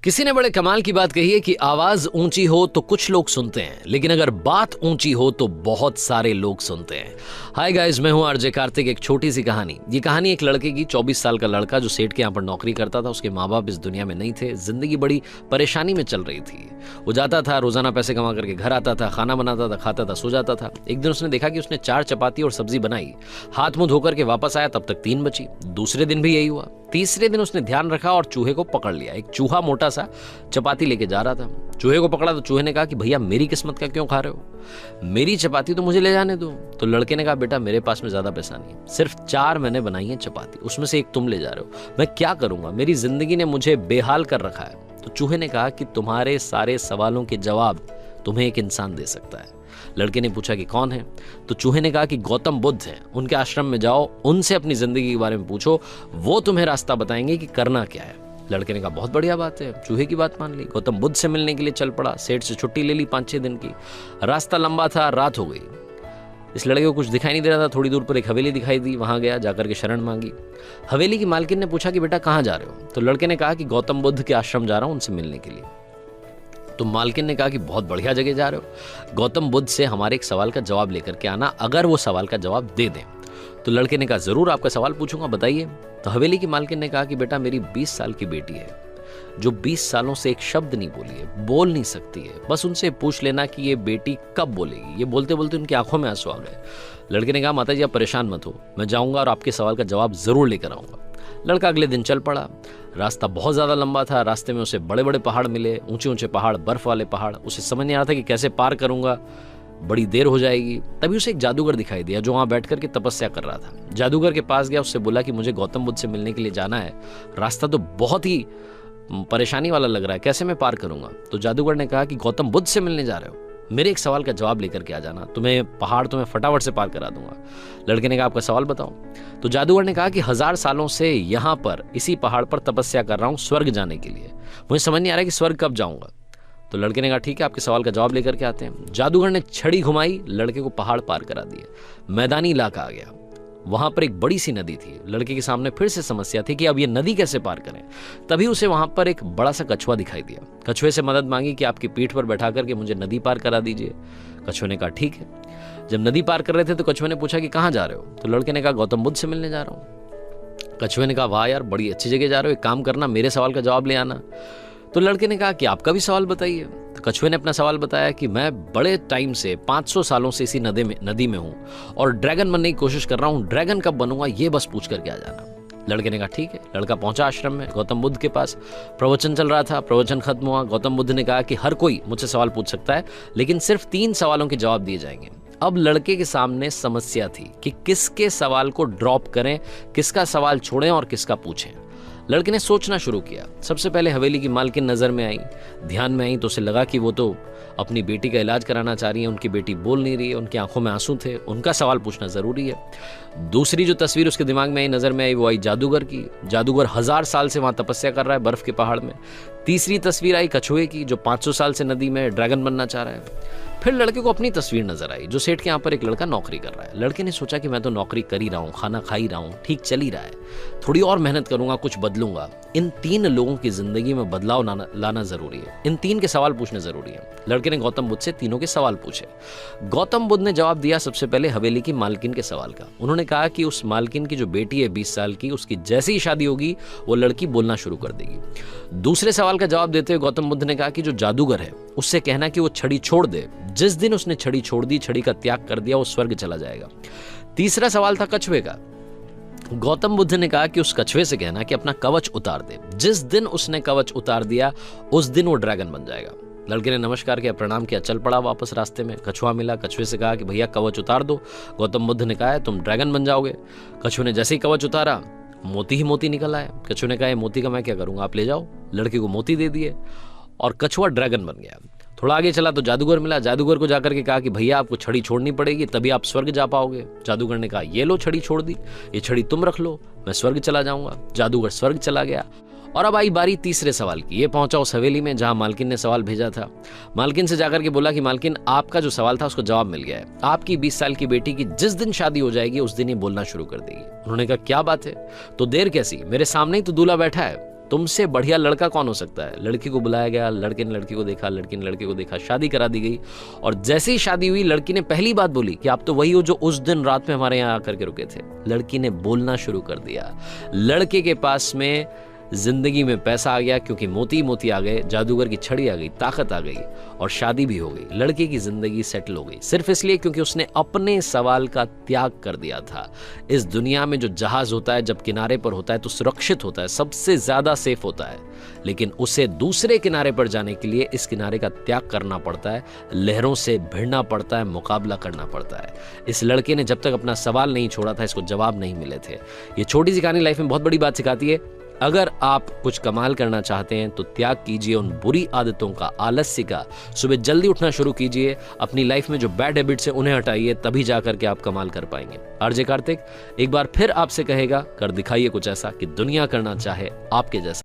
किसी ने बड़े कमाल की बात कही है कि आवाज ऊंची हो तो कुछ लोग सुनते हैं, लेकिन अगर बात ऊंची हो तो बहुत सारे लोग सुनते हैं। हाय गाइस, मैं हूं आरजे कार्तिक। एक छोटी सी कहानी। ये कहानी एक लड़के की। 24 साल का लड़का जो सेठ के यहाँ पर नौकरी करता था। उसके माँ बाप इस दुनिया में नहीं थे। जिंदगी बड़ी परेशानी में चल रही थी। वो जाता था, रोजाना पैसे कमा करके घर आता था, खाना बनाता था, खाता था, सो जाता था। एक दिन उसने देखा कि उसने 4 चपाती और सब्जी बनाई। हाथ मुंह धोकर के वापस आया, तब तक 3 बची। दूसरे दिन भी यही हुआ। तीसरे दिन उसने ध्यान रखा और चूहे को पकड़ लिया। एक चूहा मोटा सा चपाती लेके जा रहा था। चूहे को पकड़ा तो चूहे ने कहा कि भैया मेरी किस्मत का क्यों खा रहे हो, मेरी चपाती तो मुझे ले जाने दो। तो लड़के ने कहा बेटा मेरे पास में ज्यादा पैसा नहीं, सिर्फ 4 मैंने बनाई है चपाती, उसमें से एक तुम ले जा रहे हो, मैं क्या करूंगा, मेरी जिंदगी ने मुझे बेहाल कर रखा है। तो चूहे ने कहा कि तुम्हारे सारे सवालों के जवाब तुम्हें एक इंसान दे सकता है। लड़के ने पूछा कि कौन है? तो चूहे ने कहा कि गौतम बुद्ध हैं, उनके आश्रम में जाओ, उनसे अपनी जिंदगी के बारे में पूछो, वो तुम्हें रास्ता बताएंगे कि करना क्या है। लड़के ने कहा बहुत बढ़िया बात है। चूहे की बात मान ली, गौतम बुद्ध से मिलने के लिए चल पड़ा। सेठ से छुट्टी ले ली 5-6 दिन की। रास्ता लंबा था, रात हो गई। इस लड़के को कुछ दिखाई नहीं दे रहा था। थोड़ी दूर पर एक हवेली दिखाई दी, वहां गया, जाकर के शरण मांगी। हवेली की मालकिन ने पूछा कि बेटा कहाँ जा रहे हो? तो लड़के ने कहा कि गौतम बुद्ध के आश्रम जा रहा हूं, उनसे मिलने के लिए। तो मालकिन ने कहा कि बहुत बढ़िया जगह जा रहे हो, गौतम बुद्ध से हमारे एक सवाल का जवाब लेकर के आना, अगर वो सवाल का जवाब दे दें। तो लड़के ने कहा जरूर, आपका सवाल पूछूंगा, बताइए। तो हवेली की मालकिन ने कहा कि बेटा मेरी 20 साल की बेटी है, जो 20 सालों से एक शब्द नहीं बोली है, बोल नहीं सकती है। बस उनसे पूछ लेना कि ये बेटी कब बोलेगी। ये बोलते बोलते उनकी आंखों में आंसू आ गए। लड़के ने कहा माता जी आप परेशान मत हो, मैं जाऊंगा और आपके सवाल का जवाब जरूर लेकर आऊंगा। लड़का अगले दिन चल पड़ा। रास्ता बहुत ज्यादा लंबा था। रास्ते में उसे बड़े बड़े पहाड़ मिले, ऊंचे ऊंचे पहाड़, बर्फ वाले पहाड़। उसे समझ नहीं आ रहा था कि कैसे पार करूंगा, बड़ी देर हो जाएगी। तभी उसे एक जादूगर दिखाई दिया जो वहां बैठ करके तपस्या कर रहा था। जादूगर के पास गया, उससे बोला कि मुझे गौतम बुद्ध से मिलने के लिए जाना है, रास्ता तो बहुत ही परेशानी वाला लग रहा है, कैसे मैं पार करूंगा? तो जादूगर ने कहा कि गौतम बुद्ध से मिलने जा रहे हो, मेरे एक सवाल का जवाब लेकर के आ जाना, पहाड़ तुम्हें फटाफट से पार करा दूंगा। लड़के ने कहा आपका सवाल बताओ। तो जादूगर ने कहा कि 1000 सालों से यहाँ पर इसी पहाड़ पर तपस्या कर रहा हूँ स्वर्ग जाने के लिए, मुझे समझ नहीं आ रहा कि स्वर्ग कब जाऊंगा। तो लड़के ने कहा ठीक है, आपके सवाल का जवाब लेकर के आते हैं। जादूगर ने छड़ी घुमाई, लड़के को पहाड़ पार करा दिए। मैदानी इलाका आ गया। वहां पर एक बड़ी सी नदी थी। लड़के के सामने फिर से समस्या थी कि अब ये नदी कैसे पार करें। तभी उसे वहां पर एक बड़ा सा कछुआ दिखाई दिया। कछुए से मदद मांगी कि आपकी पीठ पर बैठा करके मुझे नदी पार करा दीजिए। कछुए ने कहा ठीक है। जब नदी पार कर रहे थे तो कछुए ने पूछा कि कहाँ जा रहे हो? तो लड़के ने कहा गौतम बुद्ध से मिलने जा रहा हूँ। कछुए ने कहा वाह यार, बड़ी अच्छी जगह जा रहे हो, एक काम करना, मेरे सवाल का जवाब ले आना। तो लड़के ने कहा कि आपका भी सवाल बताइए। तो कछुए ने अपना सवाल बताया कि मैं बड़े टाइम से 500 सालों से इसी नदी में हूं और ड्रैगन बनने की कोशिश कर रहा हूं, ड्रैगन कब बनूंगा ये बस पूछ करके आ जाना। लड़के ने कहा ठीक है। लड़का पहुंचा आश्रम में, गौतम बुद्ध के पास। प्रवचन चल रहा था, प्रवचन खत्म हुआ। गौतम बुद्ध ने कहा कि हर कोई मुझसे सवाल पूछ सकता है, लेकिन सिर्फ 3 सवालों के जवाब दिए जाएंगे। अब लड़के के सामने समस्या थी कि किसके सवाल को ड्रॉप करें, किसका सवाल छोड़ें और किसका पूछें। लड़के ने सोचना शुरू किया। सबसे पहले हवेली की मालकिन नजर में आई, ध्यान में आई, तो उसे लगा कि वो तो अपनी बेटी का इलाज कराना चाह रही है, उनकी बेटी बोल नहीं रही है, उनकी आंखों में आंसू थे, उनका सवाल पूछना जरूरी है। दूसरी जो तस्वीर उसके दिमाग में आई, नजर में आई, वो आई जादूगर की। जादूगर 1000 साल से वहां तपस्या कर रहा है बर्फ के पहाड़ में। तीसरी तस्वीर आई कछुए की, जो 500 साल से नदी में ड्रैगन बनना चाह रहा है। फिर लड़के को अपनी तस्वीर नजर आई, जो सेठ के यहाँ पर एक लड़का नौकरी कर रहा है। लड़के ने सोचा कि मैं तो नौकरी कर ही रहा हूँ, खाना खा ही रहा हूँ, ठीक चल ही रहा है, थोड़ी और मेहनत करूंगा, कुछ बदलूंगा। इन 3 लोगों की जिंदगी में बदलाव लाना जरूरी है, इन 3 के सवाल पूछने जरूरी है। लड़के ने गौतम बुद्ध से तीनों के सवाल पूछे। गौतम बुद्ध ने जवाब दिया सबसे पहले हवेली की मालकिन के सवाल का। उन्होंने कहा कि उस मालकिन की जो बेटी है 20 साल की, उसकी जैसी ही शादी होगी वो लड़की बोलना शुरू कर देगी। दूसरे सवाल का जवाब देते हुए गौतम बुद्ध ने कहा कि जो जादूगर है उससे कहना कि वो छड़ी छोड़ दे, जिस दिन उसने छड़ी छोड़ दी, छड़ी का त्याग कर दिया, वो स्वर्ग चला जाएगा। तीसरा सवाल था कछुए का। गौतम बुद्ध ने कहा कि उस कछुए से कहना कि अपना कवच उतार दे, जिस दिन उसने कवच उतार दिया उस दिन वो ड्रैगन बन जाएगा। लड़के ने नमस्कार किया, प्रणाम किया, चल पड़ा वापस। रास्ते में कछुआ मिला। कछुए से कहा कि भैया कवच उतार दो। गौतम बुद्ध ने कहा तुम ड्रैगन बन जाओगे। कछुए ने जैसे ही कवच उतारा, मोती ही मोती निकल आया। कछुए ने कहा मोती का मैं क्या करूंगा, आप ले जाओ। लड़के को मोती दे दिए और कछुआ ड्रैगन बन गया। थोड़ा आगे चला तो जादूगर मिला। जादूगर को जाकर के कहा कि भैया आपको छड़ी छोड़नी पड़ेगी, तभी आप स्वर्ग जा पाओगे। जादूगर ने कहा ये लो छड़ी छोड़ दी, ये छड़ी तुम रख लो, मैं स्वर्ग चला जाऊंगा। जादूगर स्वर्ग चला गया। और अब आई बारी तीसरे सवाल की। ये पहुंचा उस हवेली में जहां मालकिन ने सवाल भेजा था। मालकिन से जाकर के बोला कि मालकिन आपका जो सवाल था उसको जवाब मिल गया है, आपकी 20 साल की बेटी की जिस दिन शादी हो जाएगी उस दिन ही बोलना शुरू कर देगी। उन्होंने कहा क्या बात है? तो देर कैसी, मेरे सामने ही तो दूल्हा बैठा है, तुमसे बढ़िया लड़का कौन हो सकता है। लड़की को बुलाया गया, लड़के ने लड़की को देखा, लड़की ने लड़के को देखा, शादी करा दी गई। और जैसे ही शादी हुई, लड़की ने पहली बात बोली कि आप तो वही हो जो उस दिन रात में हमारे यहाँ आकर के रुके थे। लड़की ने बोलना शुरू कर दिया। लड़के के पास में जिंदगी में पैसा आ गया, क्योंकि मोती मोती आ गए, जादूगर की छड़ी आ गई, ताकत आ गई, और शादी भी हो गई। लड़के की जिंदगी सेटल हो गई, सिर्फ इसलिए क्योंकि उसने अपने सवाल का त्याग कर दिया था। इस दुनिया में जो जहाज होता है जब किनारे पर होता है तो सुरक्षित होता है, सबसे ज्यादा सेफ होता है, लेकिन उसे दूसरे किनारे पर जाने के लिए इस किनारे का त्याग करना पड़ता है, लहरों से भिड़ना पड़ता है, मुकाबला करना पड़ता है। इस लड़के ने जब तक अपना सवाल नहीं छोड़ा था, इसको जवाब नहीं मिले थे। ये छोटी सी कहानी लाइफ में बहुत बड़ी बात सिखाती है। अगर आप कुछ कमाल करना चाहते हैं तो त्याग कीजिए उन बुरी आदतों का, आलस्य का। सुबह जल्दी उठना शुरू कीजिए, अपनी लाइफ में जो बैड हैबिट्स हैं उन्हें हटाइए, तभी जाकर के आप कमाल कर पाएंगे। आरजे कार्तिक एक बार फिर आपसे कहेगा, कर दिखाइए कुछ ऐसा कि दुनिया करना चाहे आपके जैसा।